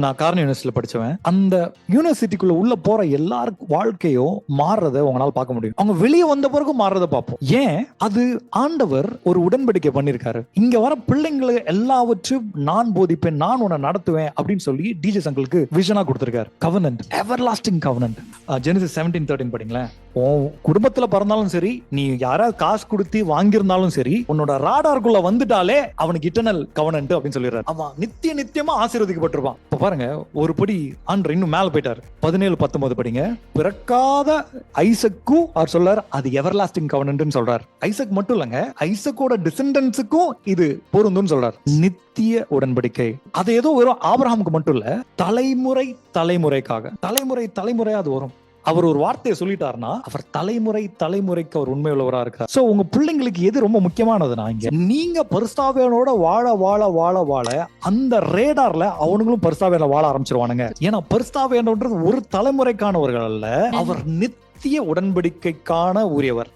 நான் கார்னல் யூனிவர்சிட்டியில படிச்சவன். அந்த யூனிவர்சிட்டிக்குள்ள உள்ள போற எல்லாருக்கும் வாழ்க்கையும் மாறுறத உங்களால பார்க்க முடியும். அவங்க வெளியே வந்த பிறகு மாறுறத பார்ப்போம். ஏன்? அது ஆண்டவர் ஒரு உடன்படிக்கை பண்ணிருக்காரு. இங்க வர பிள்ளைங்களுக்கு எல்லாவற்றும் நான் போதிப்பேன், நான் உன்னை நடத்துவேன் அப்படின்னு சொல்லி டிஜே அங்கிளுக்கு விஷனா கொடுத்திருக்காரு. Covenant, everlasting covenant. ஜெனசிஸ் 17:13 படிங்களேன். உன் குடும்பத்துல பிறந்தாலும் சரி, நீ யாராவது காசு கொடுத்து வாங்கியிருந்தாலும் சரி, உன்னோட ராடாருக்குள்ள வந்துட்டாலே அவனுக்கு இட்டர்னல் கவனன்ட் அப்படின்னு சொல்லிடுறாரு. அவன் நித்தியமா ஆசீர்வதிக்கப்பட்டிருப்பான். இப்ப பாருங்க, ஒரு படி ஆண்டவர் இன்னும் மேல போயிட்டாரு. 17:19 படிங்க. பிறக்காத ஐசக்கும் அவர் சொல்றாரு அது எவர்லாஸ்டிங் கவனன்ட்னு சொல்றாரு. ஐசக் மட்டும் இல்லங்க, ஐசக்கோட டிசெண்டன்ட்ஸுக்கும் இது பொருந்தும்னு சொல்றாரு. நித்திய உடன்படிக்கை. அது ஏதோ வெறும் ஆபிரகாமுக்கு மட்டும் இல்ல, தலைமுறைக்காக, தலைமுறையா அது வரும். அவர் ஒரு வார்த்தையை சொல்லிட்டாருன்னா அவர் தலைமுறைக்கு அவர் உண்மை உள்ளவரா இருக்கார். சோ உங்க பிள்ளைங்களுக்கு எது ரொம்ப முக்கியமானதுன்னா, இங்க நீங்க பரிசுத்தாவியோட வாழ அந்த ரேடார்ல அவனுங்களும் பரிசுத்தாவியோட வாழ ஆரம்பிச்சிருவானுங்க. ஏன்னா பரிசுத்தாவியோன்றது ஒரு தலைமுறைக்கானவர்கள் அல்ல, அவர் நித்திய உடன்படிக்கைக்கான உரியவர்.